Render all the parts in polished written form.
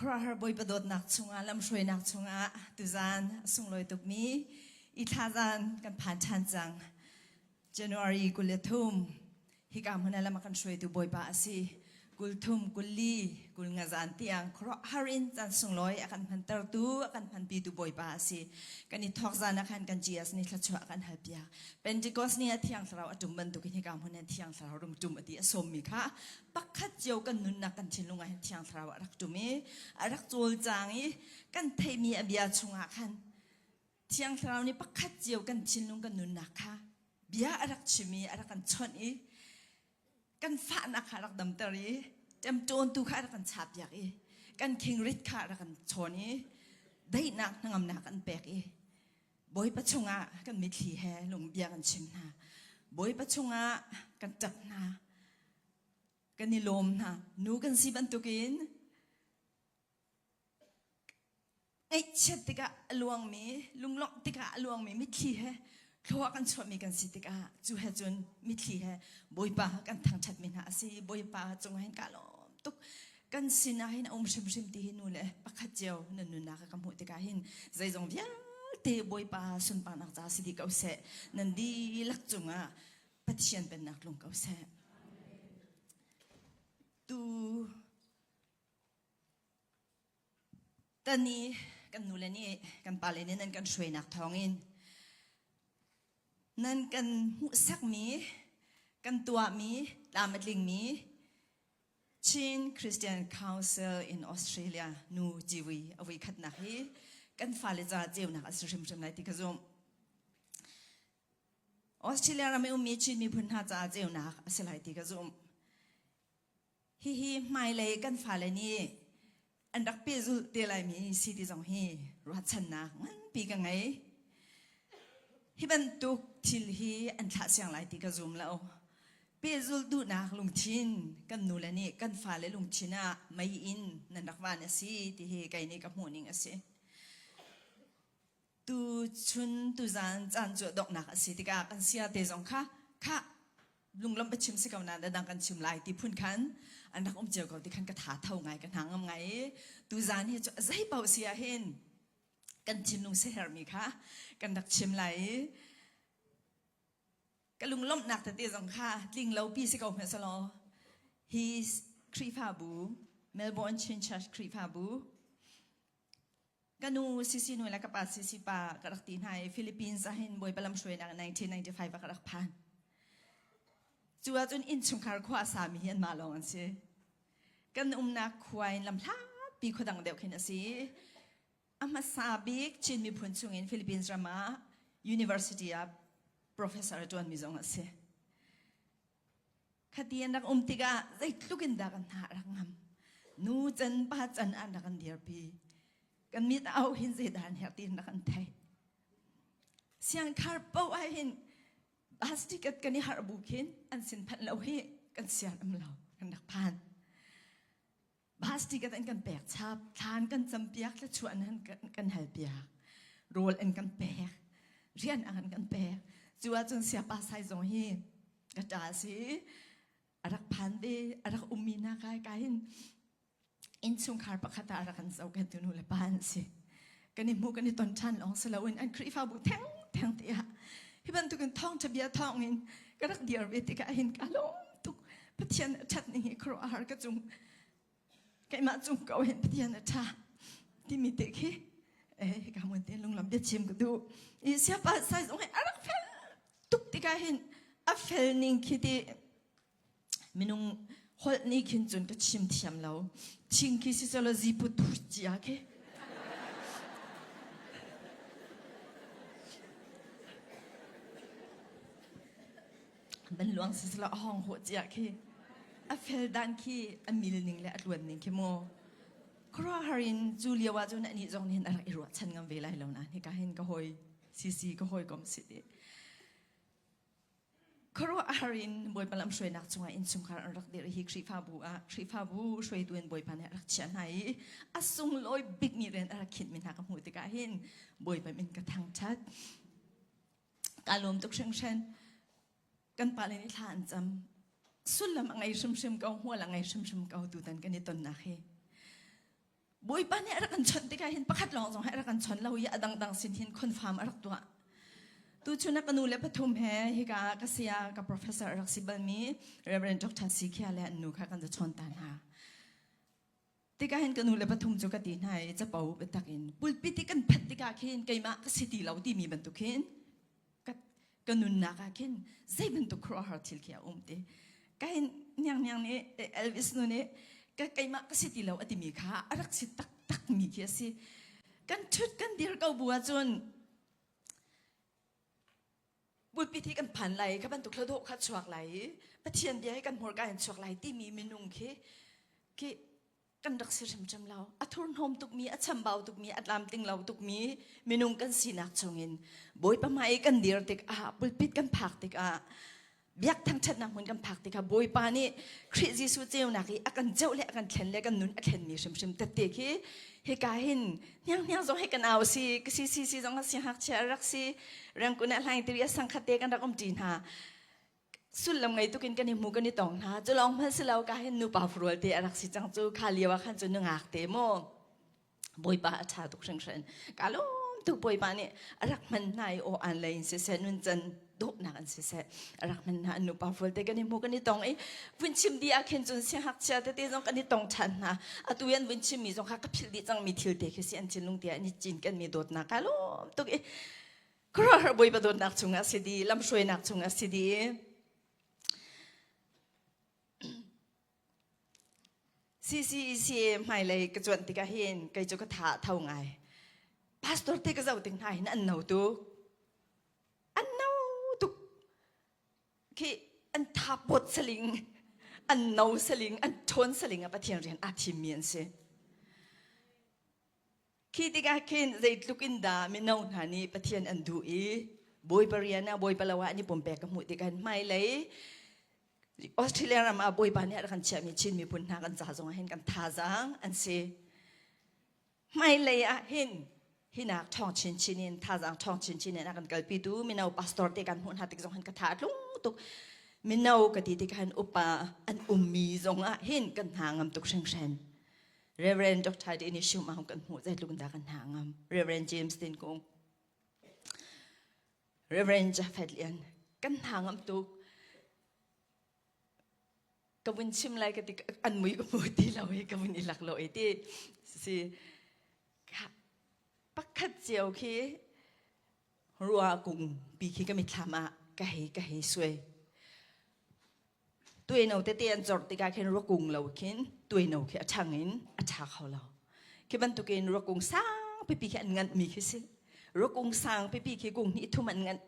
คราฮาร์บอยประดดนักชงอาลำช่วยนักชงอาตุจานส่งลอยตุกมีอิทาจานกันผ่านชันจัง January กุลทุ่มฮิกามหันละมากันช่วยตุบอยปาสิกุลทุ่มกุลลีกุลงาจานเตียงคราฮารินจันส่งลอยอากันพันเตอร์ตูอากันพันปีตุบอยปาสิกันนิทอกจานอากันกันจีสนิทละชัวอากันฮับยาเป็นจิกอสเนี่ยที่ยังสาวจุ่มบันตุกินฮิกามหันที่ยังสาวรุมจุ่มอดีสมมิค่ะปักขัดเจียวกันนุนนักกันชิลุงไงที่ยังสาวรักจุ่มรักจูลจางกันเทมีอเบียชงอาคันที่ยังสาวนี่ปักขัดเจียวกันชิลุงกันนุนนักค่ะเบียรักชิมีรักกันชนกันฟ้านักค่ะรักดำเตอรีจำโจนตุค่ะรักกันฉับอยากกันคิงริดค่ะรักกันชนได้นักนั่งอำนาจกันแปลกบอยปะชงอากันมิถีแห่ลงเบียกันชิมนาบอยปะชงอากันจับนากันนิลมนานูกันสิบันตุกินไอเช็ดติกะลวงมีลุงล็อกติกะลวงมีมิถีแห่เขาว่ากันชดมีกันสิติกะจูเฮจนมิถีแห่บอยปะกันทางชัดมินาสิบอยปะจงให้กาลมตุกกันสินาหินอมชิมชิมตีหินูเลยปักขัดเจียวนันนุนนักกำหัวติกะหินใจจงเบียเตบอยปาสุนปานักจ้าสิดีเก้าเสนันดีลักจุงปัจเจียนเป็นนักลงเก้าเสตูตอนนี้กันนูเลนี่กันปาเลนี่นั่นกันช่วยนักท้องอินนั่นกันหูสักมีกันตัวมีลามัดลิงมีChin Christian Council in Australia นูจีวีเอาไว้ขัดนักฮีกันฟ้าเลจ่าเจียวนักสุริมๆในที่กระทรวงออสเตรเลียเราไม่มีชินมีพื้นที่จ่าเจียวนักสิ่งไรที่กระทรวงฮีไม่เลยกันฟ้าเลนี่อันดักเปจุเดลัยมีสิทธิจงฮีรัชนักมันปีกันไงฮีบรรทุกทิลฮีอันทัศอย่างไรที่กระทรวงแล้วเปจุดูนักลุงชินกันนูเลนี่กันฟ้าเลลุงชินะไม่อินนันดักวานสิที่ฮีไกนี่กับหัวนิ่งสิตูชุนตูจานจานจุดดอกนักสิติกากันเสียเตจงค่ะลุงล้มไปชิมสิกาวนาดังกันชิมลายที่พุ่นคันอันนักเจียวเขาที่คันกระถาเท่าไงกันหางไงตูจานเฮจะใจเป่าเสียเห็นกันชิมลุงเสียมีค่ะกันดักชิมลายกันลุงล้มหนักแต่เตจงค่ะลิงเราปีสิกาวเมสลอ he's ครีฟาบูเมลเบิร์นชินชัชครีฟาบูกันนูซิซินุและกับปาซิซิปากระดักตีนไฮฟิลิปปินส์เห็นบอยปลำช่วยนัก1995กระดักพันจัวจนอินชุงคาร์ขวาสามีเห็นมาลองอันสิกันนักควายลำท้าปีขดังเดียวขึ้นสิอามาซาบิกชินมีผลช่วงอินฟิลิปปินส์รามา University of Professor จวนมีจงอันสิคดีนักติกาใจลุกินดักันหารังงำนูจันป้าจันอันดักันเดียร์ปีกันมีเอาหินเจดานเฮตินนักอันไทยเสียงคาร์ปเอาหินบาสติกัดกันนี่ฮาร์บุกินอันสินพันเราเฮกันเสียน้ำเรากันดักพันบาสติกัดอันกันแปลกชาบทานกันจำเปียกและชวนนั้นกันหายเปียกโรลอันกันแปลกเรียนอันกันแปลกจัวจนเสียปาไซจงเฮกระจาสีอารักพันดีอารักมีนาคายกันอินชุงคาร์ปะคาตารักันเจ้ากันตุนุเลปานสิกันนี่มูกันนี่ตอนชันลองสลาวินอันครีฟาบุแทงเตียฮิบันตุกันท่องจะเบียท่องอินก็รักเดียร์เวติกาหินกาลงตุกพัทยานชัดนี่ครัวอาหารก็จุงไก่มาจุงเกาเห็นพัทยานชาที่มีเด็กฮีกำมันเตียนลงลำเบียชิมก็ดูอีเสียป้าใส่ตรงให้อารักเฟลตุกติกาหินอัฟเฟลนิงคิดมินุงฮอลนี่คินจนก็ชิมเทียมเราชิงคิสิสละจีปุตุจิอาเกบันหลวงสิสละห้องหัวจิอาเกอัฟเฟลดันคีอันมิลนิงและอัดวนนิงคิโมครัวฮารินจูเลียวาจูนันนี่จงเห็นอะไรรัวฉันงามเวลาเหล่านั้นนี่ก็เห็นก็หอยซีก็หอยกอมสิเดครัวฮารินบอยปลำช่วยนักจงอินสุงคาร์รักเดริฮิครีฟาบูช่วยตัวเองบอยพันรักเชียนไหนอสุงลอยบิ๊กมีเรนรักขิดมินหากหัวติกาเห็นบอยไปมินกระทังชัดการรวมตุกเชิงกันปาเลนิทานจำสุดละมังไงชิมเกาหัวละไงชิมเกาตูตันกันในตนนักเฮบ ยป้าเนี่ยรักกันชนที่การเห็นประคัดลองส่งให้รักกันชนเราอย่าดังสินเห็นคอนฟาร์มรักตัวตูชุนักนูเลปทุมแฮฮิกากษยากับ professor รักสิบันมี Reverend Dr. สิขียาและนูค่ะกันจะชนตานหาที่การเห็นกันนูเลปทุมจุกตีนให้จะเป่าเป็นตักอินปุลปิติกันพัดที่การเห็นไกมากสิตีเราที่มีบรรทุกเห็นกันนูนักเห็นใจบรรทุกครัวหาทิลขี้อุ้มเตการเห็นยังนี่เอลวิสนูนี่ก็ไกมากสิตีเราที่มีค่ารักสิตักมีขี้สิกันชุดกันเดียร์เขาบัวจนบุญพิธีกันผ่านไหลข้าบันตุกระโดดขัดชวกไหลประเทียนเดียให้กันหัวกายชวกไหลที่มีเมนูที่กันรักษาจำเราอัทุนโฮมตุกมีอัชมเบาตุกมีอัดลามติงเราตุกมีเมนูกันสีนักชงอินบ่อยประมาณกันเดียร์ติกบุญพิธีกันผักติกยักทั้งชัดนักเหมือนกันผักติกบ่อยปานี่คริสต์สุเจ้านักอากันเจ้าเละอากันเข็นเละกันนุนอาเข็นมีชิมแต่เด็กเฮกาเห็นยังส่งให้กันเอาสิส่งให้สิหักเชรักสิเรื่องกุนอะไรที่เรียกสังคติกันรักอมจีนฮะสุดลำไงตุกินกันนี่มูกันนี่ตองฮะจะลองมาสิเรากาเห็นนูป่าฟรัวเตะรักสิจังจูขาเลียวขันจูนึงอักเตโมบ่อยปาชาตุกเชิงเชิญกาลุตุกบ่อยปานี่รักมันนายโออันเลยเสียนุนจันดูนักอันเสียรักมันนานูป่าฟรัวเตะกันนี่มูกันนี่ตองวินชิมดีอาเข็นจนเสียหักเชแต่เตะจงกันนี่ตองชันนะตุยันวินชิมมีจงหักกับพิลดีจังมีทิลเตะคือเสียนจินลุงเตียนี่จีนกันมีโดดนักกาลุตุกครัวบ่อยปาโดดนักจุงอาสิดีลำช่วยนักจุงอาสิดีซีไม่เลยกระจวนติกาเห็นกระจุกถาเท่าไงพาสตอร์ติกาเจ้าติงไทยนั่นเอาตุคืออันทับบทสลิงอันเอาสลิงอันทนสลิงอ่ะประเทศเรียนอาทิเมียนเสคือติกาเห็นใจลุกินดาไม่เอาหานี่ประเทศอันดูอีบอยปริยานะบอยปลาวะนี่ผมแปลกับหมู่ติกันไม่เลยออสเตรเลียรามาบ่อยปานเนี่ยกันเชื่อมีชินมีปุ่นหากันจ่าจงเห็นกันท่าจังอันเสียไม่เลยอ่ะเห็นนักท่องชินท่าจังท่องชินนักกันกัลปีดูมีนาพาสตอร์เตกันหุ่นหาติกจงเห็นกันท่าลุงตุกมีนากติติกันอุปาอันมีจงอ่ะเห็นกันหางามตุกเชิงเชนเรเวรนด็อกเตอร์ดินิชิวมากันหัวใจลุงดากันหางามเรเวรนเจมส์ตินกงเรเวรนเจฟเฟดเลียนกันหางามตุกกวินชิมไลกันติอันมุยกับมุยที่เราให้กวินอิลักเราไอ้ที่สิปักขัดเจียวคีรัวกุ้งปีคีก็มีธรรมะกะเฮสวยตัวเราเตี้ยนจอดติกาเข็นรัวกุ้งเราเข็นตัวเราเข็นช่างเงินช่างเขาเราเข็นบรรทุกเข็นรัวกุ้งสร้างไปปีเข็นเงินมีคือสิรัวกุ้งสร้างไปปีเข็นกุ้งนี่ทุ่มมันเงิน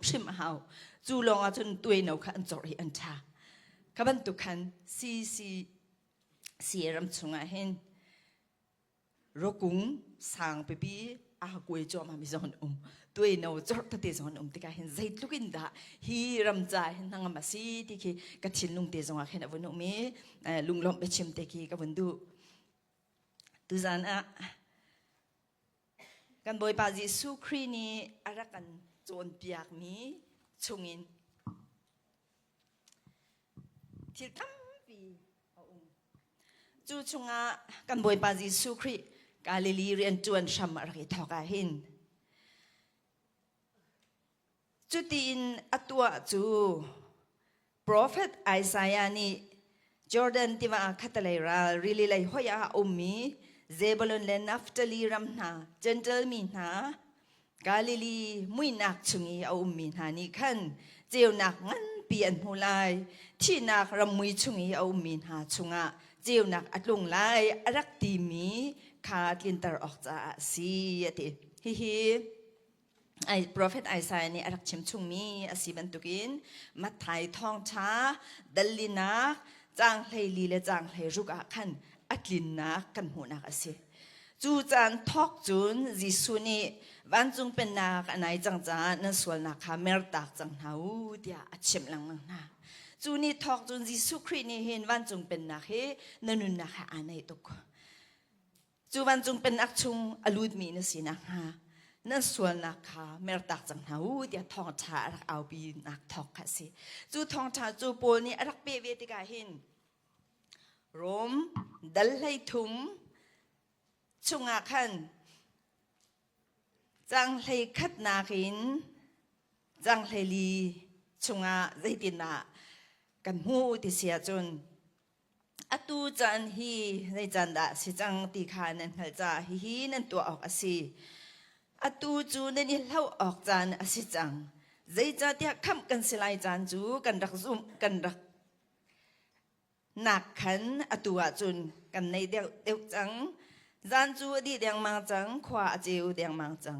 ชิมเอาจูลองจนตัวเราเข็นจอดอันช่าข้าบันทุกขันซีรำชงอาเห็นรกุงสังเปปีอากุยจอมามิจอนตัวเนาจอดตัดเตจอนติกาเห็นใจลุกินดาฮีรำใจเห็นนางมาซีที่คีกัดชินลุงเตจงอาเห็นวันนู้มีลุงล้อมไปชิมเตคีกับวันดูตุจานกันบ่อยปาจิสุครีนีอารักันโจนเปียกมีชงอินที่ตั้มปีจู่ชงกันบ่อยปาจิสุครีกาลิลีเรียนจวนชัมอะไรทอกาหินจุดอินอัตัวจู่ Prophet Isaiah นี่ Jordan ที่ว่าคัตเลราริลีเลยหอยอาอุมีเซบลอนเลนัฟตลีรัมนาเจนเจลมีนากาลิลีมุยนักชงีอาอุมีนานี่ขันเจียวนักงั้นเปลี่ยนหูลายที่นักรำมุยชงีอาอุมีนาชงะเจียวนักอัดลงลายรักตีมีขาดลินตร์ออกจากสีติฮิไอ้ Prophet Isaiah นี่รักชิมชุงมีอสิบันตุกินมัดไทยทองช้าดัลลินักจางเลยลีและจางเลยรุกอาขันอัดลินนักกันหัวนักอสิจูจานทอกจุนจิสุนีวันจุงเป็นนักอันไหนจังจานนั่นส่วนนักขาเมรตักจังหาเดียอัดชิมลังนะจูนี่ทอกจุนจิสุครีนี่เห็นวันจุงเป็นนักเฮนั่นนุนนักอันไหนตุกจูวันจุงเป็นนักชุงอลูดมีนสินักฮะนั่นส่วนนักขาเมรตักจังหาเดียทองชารักเอาบีนักทอกค่ะสิจูทองชาจูโปนี่รักเปเวติกาเห็นรมดัลไลทุม ชุงอาคันจังเลยขัดนาขินจังเลยลีชุงอาใจตินากันหูติเสียจนอตูจันฮีในจันดาสิจังตีขานันขจาฮีนันตัวออกอสีอตูจูนันนี่เล่าออกจันอสิจังใจจะเตียคำกันสลายจันจูกันรักซุ่มกันรักหนักขันอตัวจุนกันในเดียวจังจันจูดีเดียงมังจังขวาเจียวเดียงมังจัง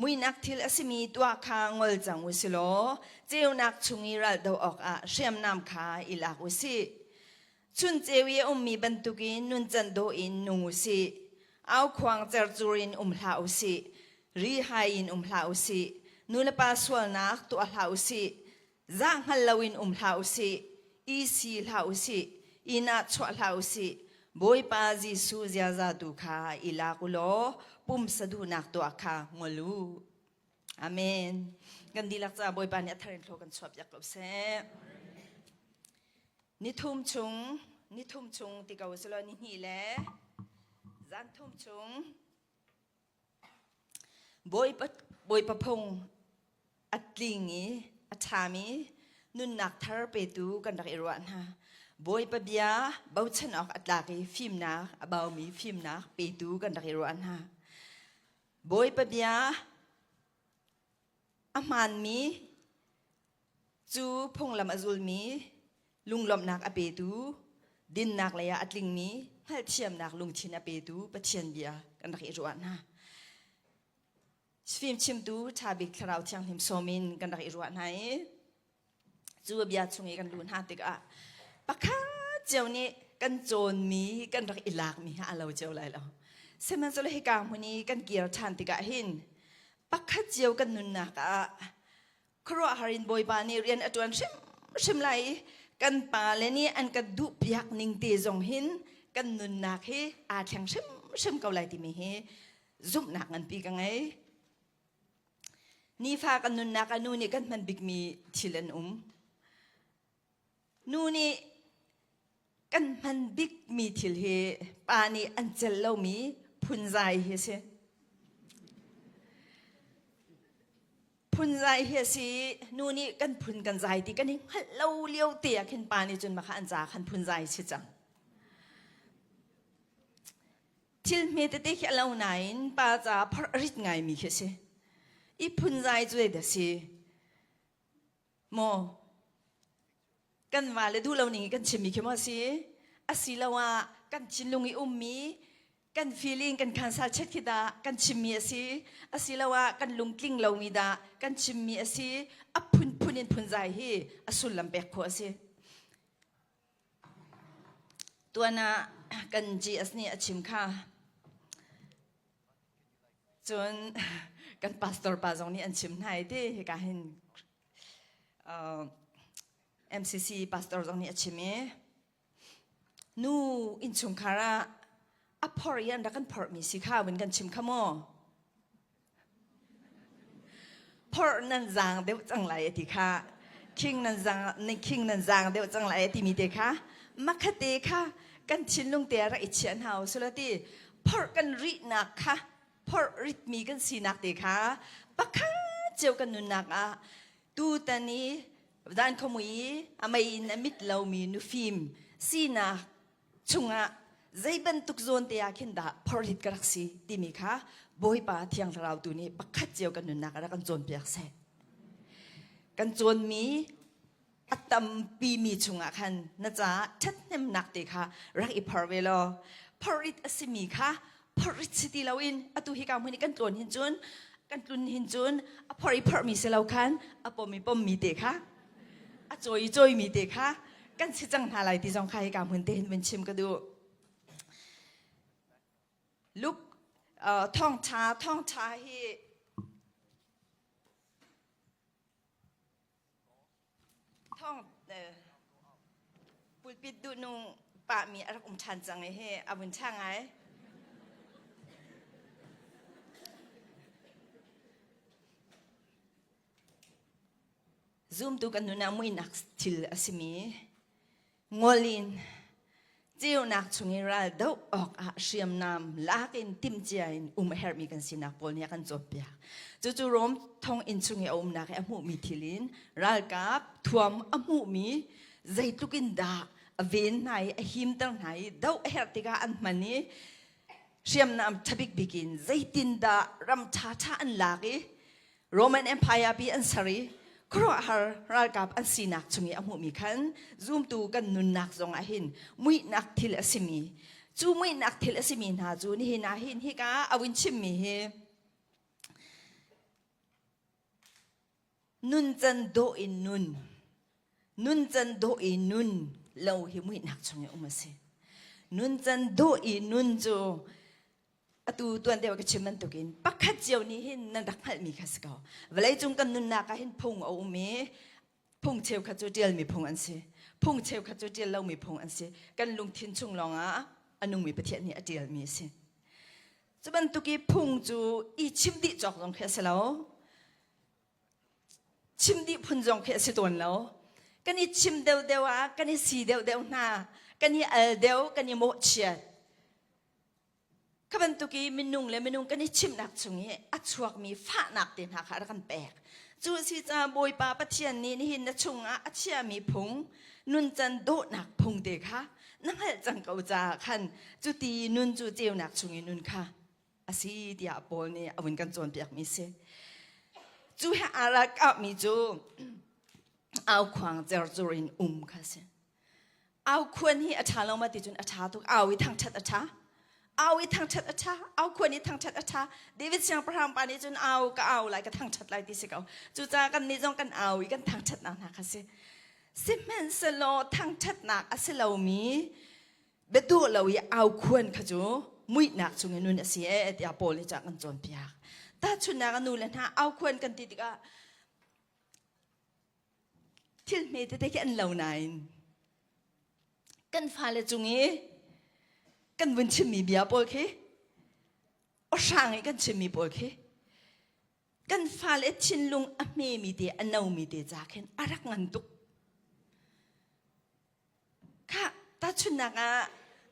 มุยนักทิลอสิมีตัวคางวลจังวิสิโลเจียวนักชุงีรัลดออกอาเชียมนำขาอิลักวิสิชุนเจวีมีบรรทุกินนุนจันโดอินนุงวิสิเอาควางเจรจูรินลาอุสิรีไฮอินลาอุสินุลปาสวลนักตัวลาอุสิจังฮัลลาวินลาอุสิอีซีลาอุสิอินาชวลาอุสิบอยปาจิสูเจียซาดูขาอิลากุโลปุ่มสะดูนักตัวขางอลูอาเมนกันดีลักษาบอยปาเนี่ยทะเลโลกันสวบยักษ์ลบเซนิทุมชุงติกาวสโลนิฮีเลจันทุมชุงบอยปะพงอัดลิงีอัฐามีนุนนักทาร์เปตูกันดักอิรวันฮะบอยปะเบียบ่าวฉันออกอัดลากีฟิมนักบ่าวมีฟิมนักเปตูกันดักอิรวันฮะบอยปะเบียอามันมีจูพงลำอจุลมีลุงลมนักอเปตูดินนักเลยอัดลิงมีให้เทียมนักลุงชินอเปตูปะเทียนเบียกันดักอิรวันฮะฟิมชิมตูชาบิคราวเทียงหิมโซมินกันดักอิรวันฮะจูเบียชงเอกันลุนฮาติกะปะข้าเจ้านี่กันโจนมีกันรักอิลากมีฮะเราเจ้าอะไรแล้วเสมันจะเลยกางวันนี้กันเกียร์ชันติกะหินปะข้าเจ้ากันนุนนักครัวฮารินบอยปานี่เรียนอจวนชิมไหลกันปาเลนี่อันกันดุพยักนิงตีจงหินกันนุนนักเฮอาแทงชิมเกาไหลติมีเฮซุบนักกันปีกันไงนี่ฟ้ากันนุนนักนูนี่กันมันบิกมีทิลันนูนี่กันมันบิ๊กมีทิลเฮปานีอันเจลเรามีพุนใจเฮเซพุนใจเฮสินูนี่กันพุนกันใจที่กันนี่ฮัลโหลเลี้ยวเตียขึ้นปานีจนมาขันจ่าขันพุนใจชิจังทิลเมตเตะเราไหนปาจ่าพระริดไงมีเฮเซอีพุนใจจุดเดสิโมกันว่าเลยดูเราหนีกันชิมีเข้ามาสิอาศิลาวะกันชินลุงอีมีกันฟีลิ่งกันคันซาเช็ดคิดากันชิมีสิอาศิลาวะกันลุงกลิ้งเรามีดากันชิมีสิอับพุนใจฮีอสุลลำเบกขัวสิตัวน่ะกันจีอัสนี่อชิมค่ะจนกันพาสตอร์ปาจงนี่อันชิมไหนที่กันเห็นMCC pastor zong ni achime nu in chungkhara aporian dakan por mi sikha win kan chim khamo por nan jang deu chang lai ti kha king nan jang deu chang lai ti mi te kha makhate kha kan chin lung te ra ichian hau sulati por kan ri nak kha por rit mi kan sinak te kha pakha cheu kan nun nak a tu taniด้านขมุยอเมย์นมิดเรามีนูฟิมซีนาชุงะใจบันทุกโซนเตียขินดาพอริดกรักซีที่มีค่ะบอยป่าเทียงเราตัวนี้ปักขัดเจียวกันนุนนักแล้วกันโจนเปียกเสร็จกันโจนมีอัตมปีมีชุงะคันนะจ๊ะชัดเนมนักเตะค่ะรักอีพอร์เวลพอริดอสิมีค่ะพอริดสิติเราอินอตุฮิกามือนี้กันโจนหินจุนกันตุนหินจุนอพอริพอร์มีเสลาคันอปอมมีเตะค่ะจอยมีเด็กค่ะกันชิจังหาอะไรที่จงใครกับมือเต้นเป็นชิมก็ดูลุกท่องช้าให้ท่องปุยปิดดูนุ่งปะมีอะไรอุ้มชันจังเลยเฮ้อาบุญช่างไงzoom tu kan nuna mui nak til asimi ngolin จิวนักชุงอิราดออกอาเชียมนามลากินติมเจียนเฮร์มีกันสินักปอลเนี่ยกันจบเปียจู่ๆรวมทองอินชุงอินักอมูมีทิลินรัลกับทวมอมูมีใจตุกินดาเวนไหนหิมตั้งไหนดาวเฮร์ติกาอันมันนี่เชียมนามทับิกบิกินใจตินดารำชาชาอันลากีโรมันเอ็มพายาบีอันสารีครัวฮาร์รัลกับอันสินักชุงอิอมูมีขันซูมตูกันนุนนักจงอาหินมุยนักทิลสิมีจูมุยนักทิลสิมีนาจูนี่หินาหินฮิกาอวินชิมมีเฮนุนจันโดอินนุนจันโดอินนุนเราหิมุยนักชงอิอมาเซนุนจันโดอินนุนจูตัวตัวเดียวกับชิมันตุกินปักขัดเจียวนี้หินนั่นรักพัดมีข้าศึกเวลาจงกันนุนนักหินพงเอามีพงเชลขัดจูเดียลมีพงอันเซพงเชลขัดจูเดียลเรามีพงอันเซกันลุงทินชงลองอันนุ่งมีประเทศนี้เดียลมีเซจะมันตุกีพงจูอีชิมดิจอกลงแค่เสแล้วชิมดิพุ่นจงแค่สิตัวแล้วกันอีชิมเดียวกันอีสีเดียวหน้ากันอีเดียวกันอีโมเชียขบันตุกีมินุงเลยมินุงกันอีชิมนักชงนี้อัชวกมีฟ้านักเดินหาขารักันแปลกจูสิจาบอยปาปะเทียนนี้นี่หินนัชงอัชเชียมีพงนุนจันโดนักพงเด็กค่ะนั่งให้จังเกาจาขันจูตีนุนจูเจียวนักชงนี้นุนค่ะอาศัยเดียบอลเนี่ยเอาเงินกันจนเปียกมีเสจูให้อารักมีจูเอาขวางเจอจูรินค่ะเสเอาควรที่อาชาลงมาติจุนอาชาทุกเอาวิทางชัดอาชาเอาวิทางชัดอาชาเอาควรนี้ทางชัดอาชาเดวิดเชียงพระรามปานิจุนเอาก็เอาไรก็ทางชัดไรที่สิเขาจูจากันนี่จงกันเอาอีกันทางชัดนักค่ะเสสิเมนสโลทางชัดนักอาศัยเรามีเบดูเราเอาควรค่ะจูมุยนักชงนุนเสียเดียบโปลิจากกันจนเปียกแต่ชุนนักนูเลนะเอาควรกันติดก็ที่เมตได้แค่อันเหล่านั้นกันฟ้าเลยจุงงี้กันวันชิมีเบียบโอเคอช่างกันชิมีโอเคกันฟ้าเลยชินลุงอเมมีเดียอันเอามีเดียจากเห็นอารักงันตุกค่ะแต่ชุนนัก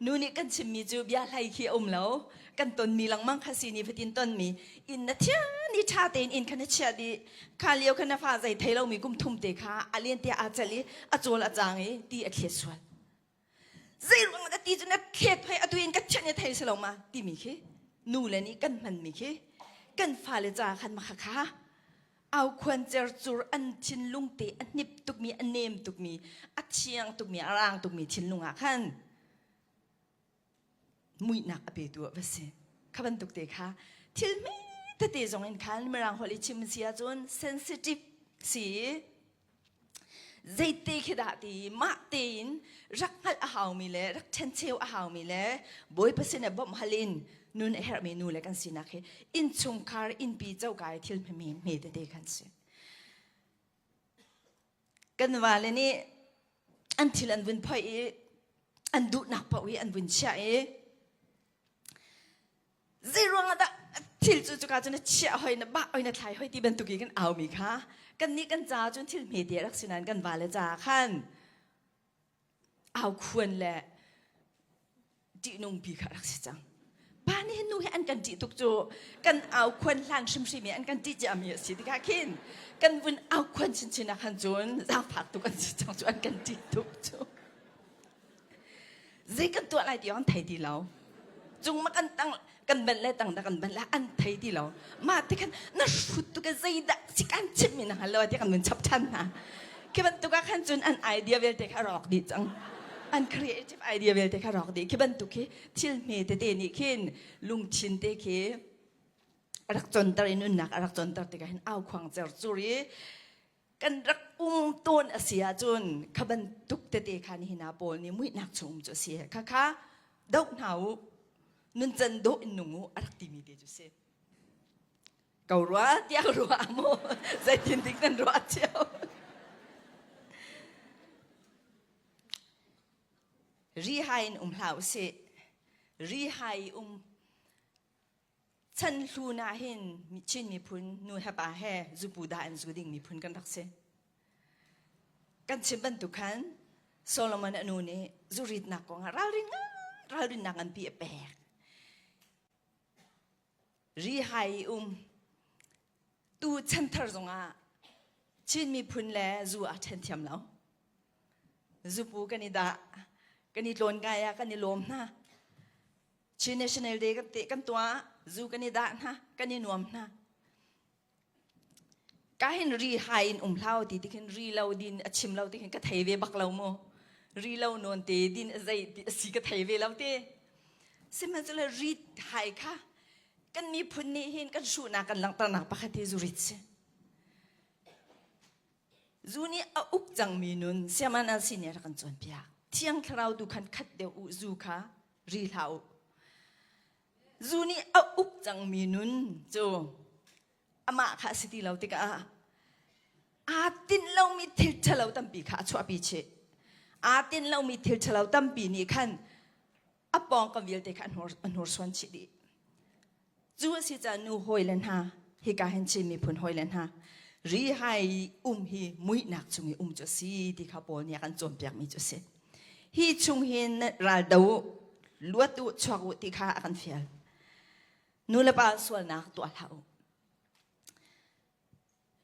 นูนี่กันชิมีจูเบียไหลขี้อมแล้วกันต้นมีหลังมังคาสีนี่พตินต้นมีอินนัทเชียนี่ชาเตนอินคันเชียดีคาเลียวคันฟ้าใจไทยเรามีกุมทุ่มเตะค่ะอาเลียนเตะอาจลีอาโจลอาจางเอตีอเคสวลใจรู้ว่าตีจนเคสให้อตัวเองกัดเชนไทยสลงมาตีมีเคนูเลนี่กันมันมีเคกันฟ้าเลยจ้าคันมาค่ะเอาควรเจอจูอันชินลุงเตะอันนิบตุกมีอันเนมตุกมีอัดเชียงตุกมีอารางตุกมีชินลุงอ่ะคันมุยนักอเปตัวเวสขบันตุกเตะค่ะที่ไม่แต่เตะจงอินคันเมื่อรังฮอลิชิมเสียจนเซนซิทีฟสีใจเตะขดาตีมาเตีนรักฮัลอาหาวมีเล่รักเชนเชลอาหาวมีเล่บอยเปอร์เซ็นต์บ่มฮัลินนุนเฮร์เมนูเล็กันสินักเฮอินชงคาร์อินปีเจ้ากายที่ไม่เตะกันสิกันว่าเลยนี่อันที่อันวินพ่อยอันดูนักพ่อยอันวินเชียซีรวงอ่ะทิลจู่ๆก็จนเชี่ยหอยนะบ้าหอยนะไทยหอยที่เป็นตุกี้กันเอามีค่ะกันนี้กันจ้าจนทิลเมียเดียรักษณะกันว่าเลยจ้าขั้นเอาควรแหละจีนงปีค่ะรักษจังบ้านนี้นู่นให้อันกันจีตุกโจกันเอาควรหลังชิมมีอันกันจีจะมีสิที่ข้าคิดกันวุ่นเอาควรชินๆนะขันจนจ้าผักตุกันจังจนกันจีตุกโจเรื่องกันตัวอะไรเดียวอันไทยดีแล้วจงมากันตั้งกันบันเลตั้งกันบันละอันไทยดีแล้วมาที่กันน่าสุดตุกันใจดักสิกันชิมินะฮัลโหลที่กันมันชับชันนะแค่บันตุกันขันจนอันไอเดียเวลเทคารอกดีจังอันครีเอทีฟไอเดียเวลเทคารอกดีแค่บันตุกี้ที่เมตเตนี่ขึ้นลุงชินเตคีรักจนตรีนุ่นนักรักจนตรีกันเอาขวางเจอจุรีกันรักต้นเสียจนขบันตุกเตะคันหินาโปลนี่มุ้ยนักชมจะเสียค่ะดอกหนาวนุนจันโดอินนุ่งอารักตีมีเดียจุเซเการัวเดียรัวโมใจทินติกันรัวเชียวรีไฮน์ลาวเซรีไฮฉันลูนาเห็นมิชินมีพุนนูฮะปาเฮจูปูดาอันจูดิ่งมีพุนกันรักเซกันชิบันตุกัน โซโลมอนอนุนี้จุริตนักกงราลินักอันปีแปกรีไฮตูชันทร์จงอาชินมีพุนแลจูอาเทนเทียมแล้วจูปูกันนี่ดากันนี่โลนกายกันนี่ลมนะชินเนชั่นแนลเดย์กันเตะกันตัวจูกันนี่ดานะกันนี่นวมนะก็เห็นรีไฮน์เล่าตีที่เห็นรีเล่าดินชิมเล่าที่เห็นก็ไทยเวบักเล่าโมรีเล่านนเตดินใจสีก็ไทยเวเล่าเตซึ่งมันจะเลยรีไฮค่ะกันมีพุนนี่เห็นกันชูนักกันหลังตระหนักปะคติจูริตเซจูนี่อุกจังมีนุนเสียมันอาศิเนี่ยรักันจวนเปียเที่ยงคราวดูขันขัดเดียวจูค่ะรีเล่าจูนี่อุกจังมีนุนจูอามาข้าสิที่เราติกอาตินเรามีทิลเชลาตั้มปีข้าชัวปีเชอาตินเรามีทิลเชลาตั้มปีนี่ขันอปองกับวิลเตขันหัวสวนชิดีจูสิจะนูหอยเลนฮะฮิกาเห็นชิมีพุนหอยเลนฮะรีไฮฮีมุยนักจุงฮีจะสีที่ข้าปอเนี่ยกันจมเปียกมีจะเสฮีจุงฮีนรัลดูลวดดูชักวุติข้ากันเฟียลนูเลปาส่วนนักตัวเขา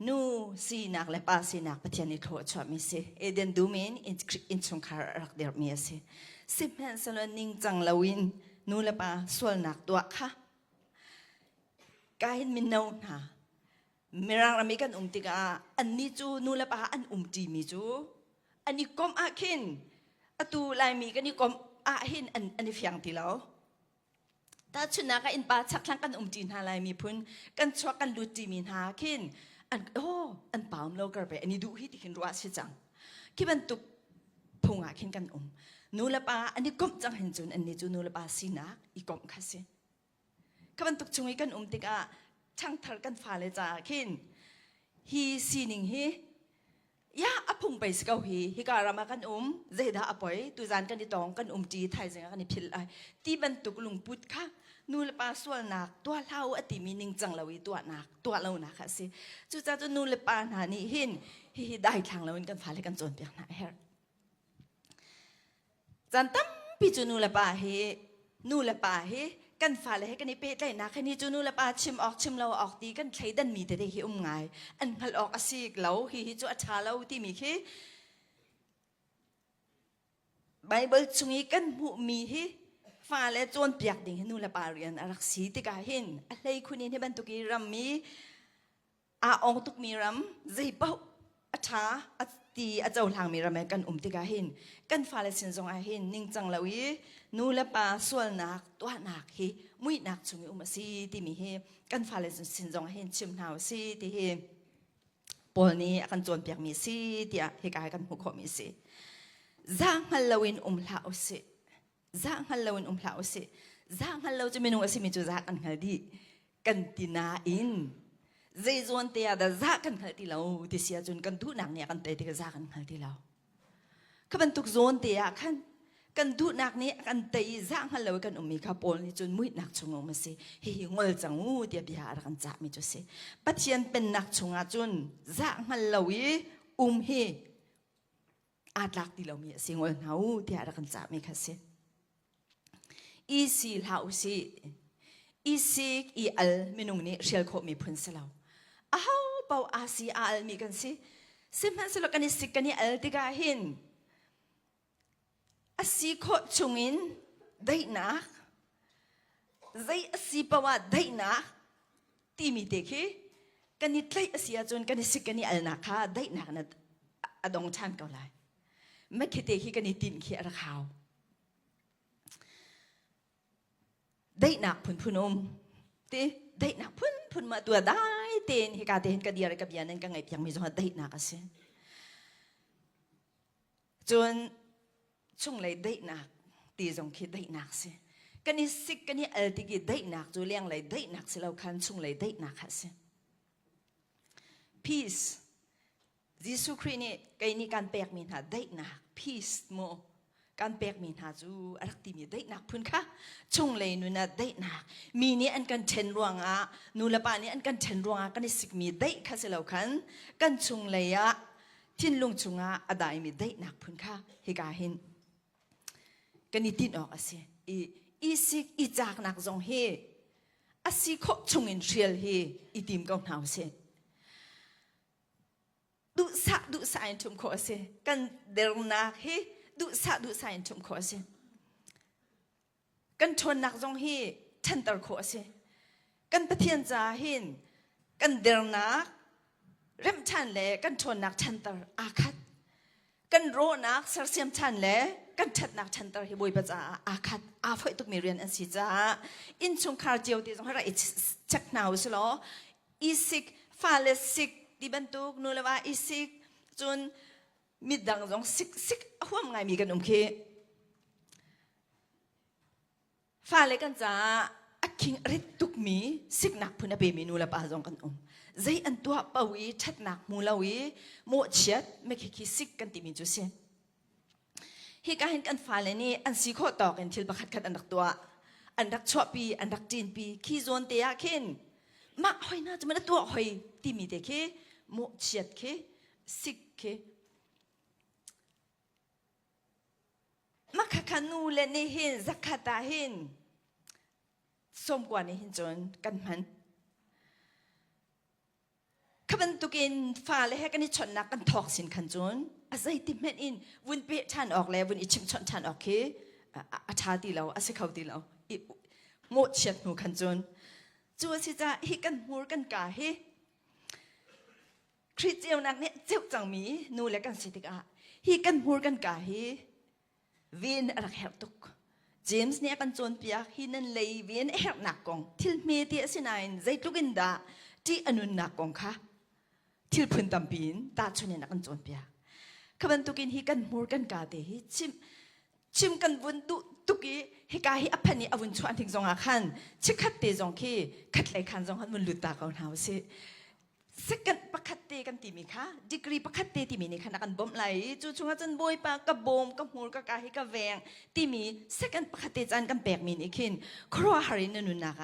นูสีนักเลปาสีนักปะเทียนิโคชัวมิเสเอเดนดูเมนอินชงคารักเดียร์มีเสสิบแห่งสลนิงจังลาวินนูเลปาส่วนนักตัวค่ะกายมินเอาหนาเมื่อเราไม่กันติกาอันนี้จูนูเลปาอันจีมีจูอันนี้กอมอาคินตูลายมีกันนี่กอมอาหินอันนี้เฟียงที่เราถ้าชุนนักอินปาชักลังกันจีนหาลายมีพุนกันชัวกันดูจีมีหาคินอันป่าวเรากระเบอันนี้ดูฮิติขินรัวชิจังคิดมันตุกพงอาคินกันนูเลปาอันนี้กอมจังเห็นจุนอันนี้จูนูเลปาสีนักอีกอมคัสซิคำตุกชงกันติกาช่างทาร์กันฟ้าเลยจ้าคินฮีซีนิงฮียาอพุงไปสกาวฮีการามากันเจดาอปอยตุจานกันดิตองกันจีไทยเสียงกันดิพิลไอที่บรรทุกลุงพุทธค่ะนูเลปาส่วนนักตัวเล่าอติมีนิงจังเลวิตัวนักตัวเล่านักค่ะสิจุจ้าจุนูเลปาหานี่หินฮีได้ทางเลวินกันฟ้าเลยกันจนเปียกหนาเฮรจันตั้มปีจุนูเลปานูเลปากันฟ้าเลยให้กันนี่เป็ดเลยนะแค่นี้จูนูละปาชิมออกชิมเราออกดีกันใช้ดันมีแต่ได้หิไงอันพัลออกอาศิกเราฮิจูอัชาเราที่มีขี้ไบเบิลชงอีกันหูมีฮิฟ้าเลยจวนเปียกดิ่งนูละปาเรียนอารักสีติกาหินอะไรคุณนี่ที่บรรทุกีรัมมีองตุกมีรัมใจเป้าอัชาตีอาเจ้าทางมีรัมกันติกาหินกันฟ้าเลยสินทรงอาหินนิ่งจังเราอีนูเลปาส่วนนักตัวนักฮีมุยนักชงมาสีที่มีฮีกันฟ้าเลยสินจงเห็นชิมหาวสีที่ฮีปนนี้กันจวนเปียกมีสีที่ฮีกายกันหุกขมีสีจางฮัลโลวินลาอุสิจางฮัลโลวินลาอุสิจางฮัลโลจะมีนุ่งสิมีจุจากอันฮัลดีกันตินาอินใจจวนเตียดจากกันฮัลดีเราที่เสียจนกันทุนักเนี่ยกันเตะที่จากกันฮัลดีเราขบันทุกจวนเตียกันดูนักนี้กันเตยจ้างฮัลโหลกันมีข้าปนจนมุ้ยนักชงมาสิเฮียงอลจังงูเดียบยากันจับมีจุสิปัจเจียนเป็นนักชงจนจ้างฮัลโหลเฮอาลักที่เรามีสิงอลหาเดียกันจับมีค่ะสิอีสิลาอุสิอีสิกอีอัลมินุงนี้เชลโคมีพุนสลาวเปาอาซีอัลมีกันสิมันสลกันนิสิกันนี่อัลติกาหินอาศิโคชงอินได้นักใจอาศิปว่าได้นักที่มีเด็กกันนิดเลยอาศิอาจนกันนิสิกันนิอัลนักค่ะได้นักนัดอดองชันเกาไลไม่คิดเด็กกันนิตินขี้อาข่าวได้นักพุนตีได้นักพุนมาตัวได้เต้นเหตุการณ์เต้นกันเดียร์กับยานันกันไงเพียงมีส่วนได้นักกันสิจนช่วงเลยได้หนักตีจงคิดได้หนักสิกันนี่สิกันนี่ติกิได้หนักจูเลี้ยงเลยได้หนักสิเราคันช่วงเลยได้หนักสิ peace ยิสุครีนี่กันนี่การแปลกมีหาได้หนัก peace โมการแปลกมีหาจูรักตีมีได้หนักพุ่นค่ะช่วงเลยนูน่ะได้หนักมีนี่อันกันเชนรวงนูละปานี่อันกันเชนรวงกันนี่สิมีได้ค่ะสิเราคันกันช่วงเลย ทิ้นลุงจุงอาได้มีได้หนักพุ่นค่ะเฮกาเห็นกันนี่ติดออกสิอีสิกอีจากหนักจงเฮอาสิโคชงอินเชียลเฮอีติมกองหนาวเสดูสะอินทุมโคเสกันเดรนาเฮดูสะอินทุมโคเสกันชนหนักจงเฮทันตร์โคเสกันปะเทียนจาหินกันเดรนาเริ่มชันเล่กันชนนักชันตร์อาคัดกันโรนักสารเสียมชันเล่กันชัดนักชันตร์ฮิบุยปะจ้าอาคัดอาฝอยตุกมีเรียนอันสิจ้าอินชงคาร์เจียวที่จงให้เราจักหนาวสิล้ออีสิกฟาเลสิกที่บรรทุกนูเลว่าอีสิกจนมิดดังจงสิกหัวมันไงมีกันเคฟาเลกันจ้าคิงริตุกมีสิกนักพุนเบมีนูละปาจงกันใจอันตัวปวีชัดนักมูลวีโมเชียดไม่คิดสิกกันติมีจุเสียเฮกาเห็นกันฟ้าเลยนี่อันสีโคตอกกันทิลประคัดขัดอันดักตัวอันดักชอบปีอันดักจีนปีขี้โซนเตียขึ้นมาหอยน่าจะมันตัวหอยติมีเด็กโมเชียดสิกมาขันูเลนี่เห็นสักขัดเห็นสมกว่านี้เห็นจนกันมันขบันตุกินฟ้าเลยให้กันนี่ชนนักกันทอกสินขันจนอาศัยติมเห็นอินวุ้นเปะชันออกแล้ววุ้นอิชิมชนชันออกอาชาตีเราอาศัยเขาตีเราโมดเชียดหนูขันจนจัวสิจะฮิกันมูกันกาเฮคริสเจียวนักเนี่ยเจ้าจังมีนูและกันสิติกาฮิกันมูกันกาเฮวินรักแหบตุกเจมส์เนี่ยกันจนเปียกฮินันเลยวินแหบหนักกองทิลเมเตียสินายใจตุกินดาที่อนุนหนักกองค่ะทิลพื้นตำปีนตาชนเนี่ยนักกันจนเปียกขบันตุกินฮิกันมูกันกาเดฮิชิมกันวุนตุกี้ฮิกาฮิอภันีอวุนชวนทิ้งจงอาคันชิคัดเตจงคีคัดไหลคันจงฮันวุนลุตตาเขาหนาวสิสักกันประคัดเตกันติมีค่ะดีกรีประคัดเตติมีนี่ค่ะนักกันบ่มไหลจู่ชงจันบอยปากกับโบมกับหูกับกาฮิกับแวงติมีสักกันประคัดเตจันกันแบกมีนี่ขึ้นครัวหารินนุนนัก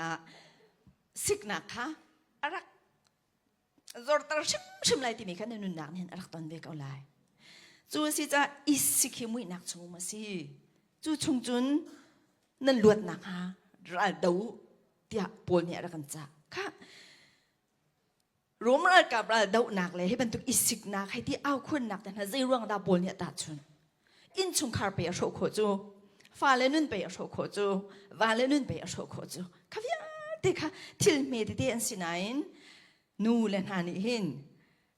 สิกนักค่ะอะไรจอร์ตาชิมไหลติมีค่ะนุนนักเนี่ยอะไรตอนเวกเอาไหลจู่สิจะอิสิกิมุยนักชงมาสิจู่ชงจุนนั่นลวดนักฮะรัลดูเตียปวลเนี่ยอะไรกันจ้าค่ะรวมรัลกับรัลดูนักเลยให้บรรทุกอิสิกนักให้ที่เอาคนนักแต่ถ้าใจร่วงดาปวลเนี่ยตัดชนอินชงคาร์เปียโชโคจูฟ้าเลนุนเปียโชโคจูวาเลนุนเปียโชโคจูค่ะพี่เด็กค่ะทิลเมดิเตอันสินายนนูเลนฮานิหิน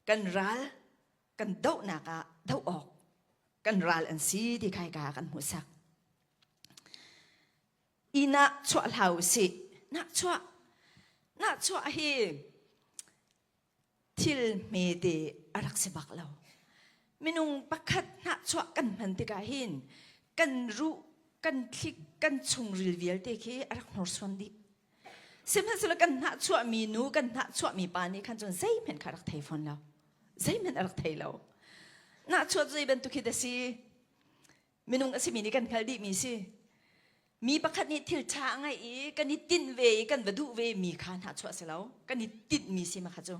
กันรัลกันดูนักดูออกกันรัลอันซีที่ใครกากันหัวสักอีน่าชัวเหล่าสิน่าชัวเฮทิลเมเดอรักษบักเรามินุงปักขัดน่าชัวกันมันติกาหินกันรู้กันคลิกกันชงริลเวียลเตคีอรักนอร์สวันดีเสมันสุลกันน่าชัวมีนูกันน่าชัวมีปานีขันจนใจเหม็นคารักไทยฟอนเราใจเหม็นอรักไทยเราน่าชัวใจเป็นตุกิดสิมินุงสิมีนี่กันคัลดีมีสิมีประคัดนี้ทิลช้าไงอีกันนี่ตินเวกันวัดุเวมีขานหาชัวเสแล้วกันนี่ติดมีสิมาขจ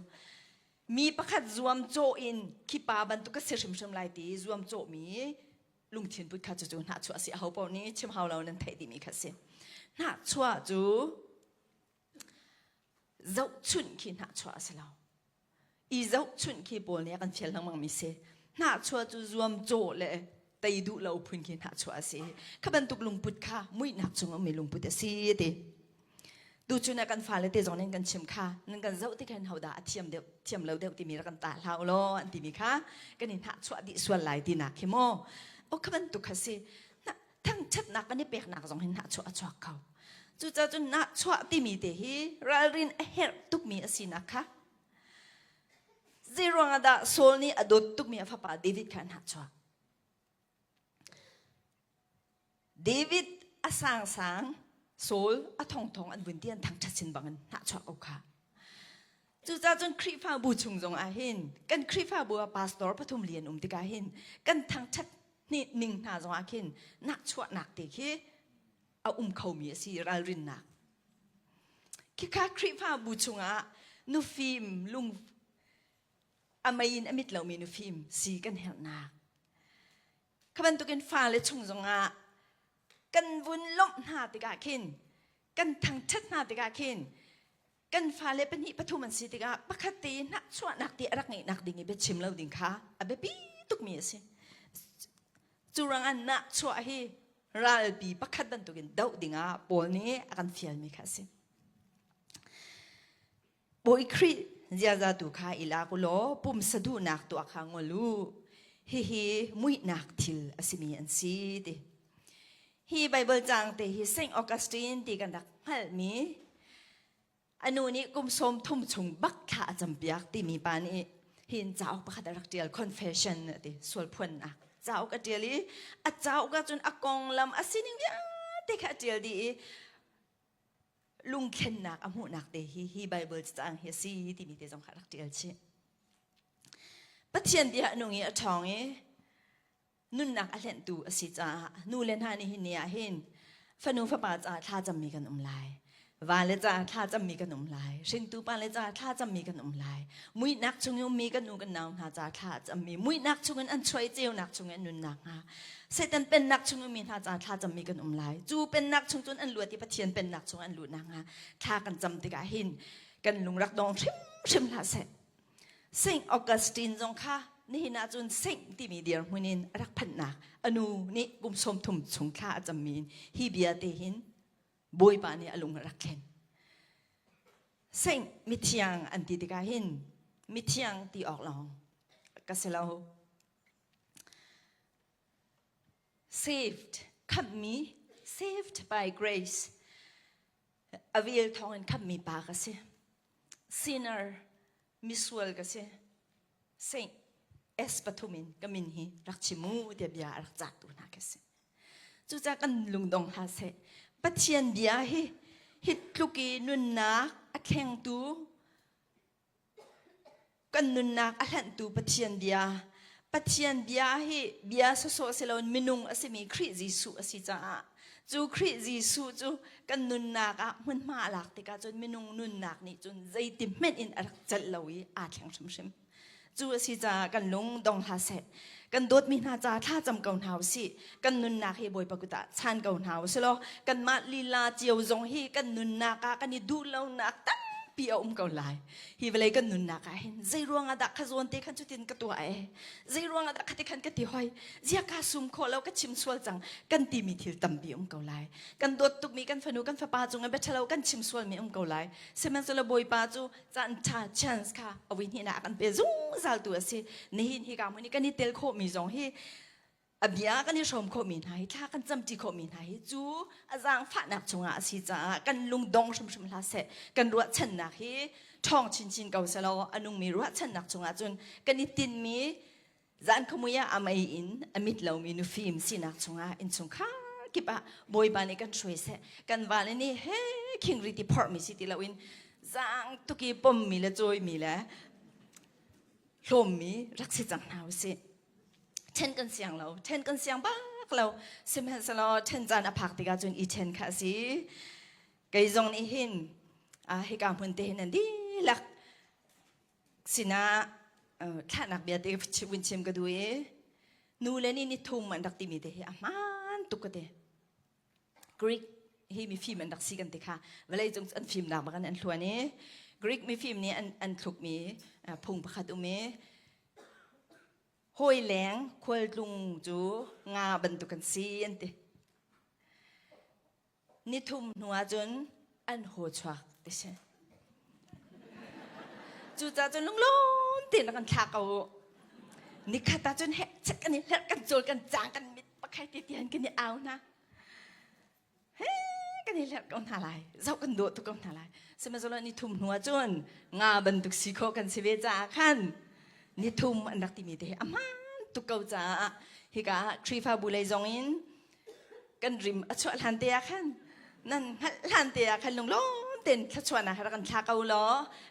มีประคัดรวมโจอินขีปาบันตุกเสริมลายตีรวมโจมีลุงทินพุทธขจจูหาชัวสิเอาปอนี้ชิมเฮาเรานั้นไทยดีมีขสิหาชัวจูเจ้าชุนขีหาชัวเสแล้วอีเจ้าชุนขีปอเนี่ยกันเชียร์ลังมังมีเสหาชัวจูรวมโจเลยแต่ดูเราพูดกินหาชัวสิขบันตุกลุงพุทธค่ะมุ่ยหนักจงเอาไม่ลุงพุทธสิเดดูจุนักกันฟ้าเลยเตจงนั่งกันชิมค่ะนั่งกันเจ้าที่กันเฮาด่าเทียมเราเดียวที่มีรักกันตาเราล้ออันที่มีค่ะกันนี่หาชัวดิส่วนหลายที่หนักขี้โมโอ้ขบันตุกค่ะสิทั้งชัดหนักกันนี่เปียกหนักจงเห็นหาชัวเขาจู่จะจุนหาชัวที่มีเดฮีราลินเฮร์ตุกมีสินะคะซีรวงดาโซลนี่อดตุกมีฟ้าป่าเดวิดกันหาชัวเดวิดอาสังโซลอาทองอันบุญเตียนทางชัดสินบังหน้าชัวเอาค่ะจู่จ้าจนคริฟ้าบูชงจงอาหินกันคริฟ้าบัวพาสตอร์ปฐุมเรียนติกาหินกันทางชัดนี่นิ่งหน้าจงอาหินหน้าชัวหนักเด็กเอาเขามีสิรารินหนักคิดข้าคริฟ้าบูชงนูฟิมลุง amayin amit lau minu film si kan her na kaban tu kan fa le chung zonga kan vun lom na ti ka kin kan thang chat na ti ka kin kan fa le pen hi pathu man si ti ka pakati na chwa nak ti arak ngai nak ding be chim lau ding kha abe pi tuk mi si churang an na chwa hi ral bi pakhat ban tu kan dau dinga pol ni akan fial mi kha si boi kri zia za tu kha ila ko lo pum sadu nak tu akha ngolu hi mui nak thil asimi an si ti hi bible jang te hi Saint Augustine ti kan dak hal mi anu ni kum som thum chung bak kha champiak ti mi pa ni hin chau pakhat rak tial confession ti sol phun a chau ka tiali a chau ka chun akong lam asining ya te kha tial di lung khen nak amu nak te hi bible jang hi si ti mi te jong kha rak tial chi pathian dia nungi athong e nun nak a len tu asi cha nu len ha ni hin nia hin fanu fa pa cha tha jam mi kan lai wa le cha tha jam mi kan lai sing tu pa le cha tha jam mi kan lai mui nak chung yum mi kan nu kan naw na cha tha jam mi mui nak chung an choi cheu nak chung an nun nak ha Satan pen nak chung mi na cha tha jam mi kan lai chu pen nak chung chun an lu ti pathian pen nak chung an lu na ha tha kan jam ti ka hin kan lung rak dong shim la se Saint Augustine jong kha ni na chun sing ti mi dir hunin rak phan na anu ni kum som thum chung kha jam min hi bia te hin boi pa ni alung rak ken Saint mithiang an ti ka hin mithiang ti ok long ka se lo saved kham mi saved by grace avil thong kham mi pa ka se sinner miswal ka se Saint es patumin kamin hi rakchimu de bia rak cha tu na ka se chu cha kan lungdong ha se pathian bia hi hit luki nun na a kheng tu kan nun na a hlan tu pathian bia hi bia so selon minung asimi khri jisu asi cha chu khri jisu chu kan nun na ka mun ma lak te ka chon minung nun nak ni chun zai ti men in arak chal lawi a thang shim chu asi cha kan lung dong ha se kan dot mi na cha tha cham kaun hau si kan nun na he boi pakuta chan kaun hau selo kan ma lila chiu zong hi kan nun na ka kan ni du lo nak tam pi kaun lai hi velai kan nun na ka hin zai ruanga da khazon te khan chutin ka tu ai zai ruanga da khati khan ka ti hoi zia ka sum kho lo ka chim sual chang kan ti mi thil tam pi kaun lai kan dot tuk mi kan fanu kan fa pa chung be thalo kan chim sual mi kaun lai semen selo boi pa chu chan tha chance ka awin hi na kan pe zung zal tu asi ni hin hi ka muni kan ni tel kho mi zong hi abia kan ni som kho mi nai tha kan cham ti kho mi nai chu azang pha nak chunga asi cha kan lung dong shum la se kan ruat chan nak hi thong chin kau selo anung mi ruat chan nak chunga chun kan ni tin mi zan khmuya amai in amit lo mi nu film sinak chunga in chung kha kipa boy ba ni kan throi se kan wal ni he king ri ti phor mi si ti lawin zang tuki pom mi la choi mi la hlom mi rak si chang hau se chen kan siang ba lo sim han salo chen jan aphak ti ga chun I chen kha si kai zong ni hin a he ka mun te hin di lak sina thla nak bia te win chem ka du e nu le ni thum man dak ti mi te a man tu ka te Greek hi mi film an dak si kan te kha walai jong an film na ba kan an thluan ni Greek mi film ni an thluk mi phung pakhat u me hoi leng khol lung chu nga ban tu kan si an te ni thum nuwa chun an ho chwa te se chu cha chun lung lon te na kan thla ka ni khata chun he chak kan ni hlat kan chol kan chang kan mit pakhai ti tian kan ni aw na he kan ni hlat kan halai zau kan do tu kan halai sema zola ni thum nuwa chun nga ban tu si kho kan si ve cha khan ni thum an dak ti mi te aman tu kau cha hi ka thri fa bu lai zong in kan rim a chwa han te khan nan han te khan lung lon ten thla chwa na ha kan thla kau lo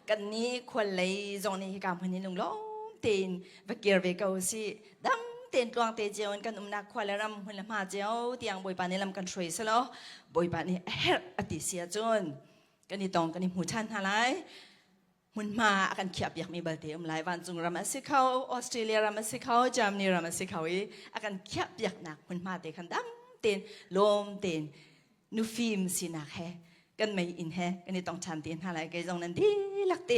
kan ni khol lai zong ni hi ka mani lung lon ten va ker ve kau si dam ten tuang te jeon kan umna khwala ram hun la ma jeo tiang boi pa ni lam kan throi se lo boi pa ni her ati sia chon kan ni tong kan ni mu chan halai หุ่นมากันเขียบอยากมีบัลเตียมหลายวันจุงรามาสิเขาออสเตรเลียรามาสิเขาจามนีรามาสิเขาอากันเขียบอยากหนักหุ่นมาเตะขันดำเต็นลมเต็นนูฟิล์มสินักแฮกันไม่อินแฮกันนี่ต้องชันเตียนอะไรกันตรงนั้นดีลักเต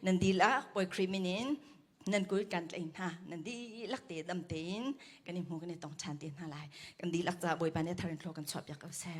นันดีลักปล่อยครีมินินนั่นกูกันเองฮะนั่นดีลักเตดำเต็นกันนี่หูกันนี่ต้องชันเตียนอะไรกันดีลักจะบอยปานเนี่ยทารินโคกันชอบอยากเอาแซ่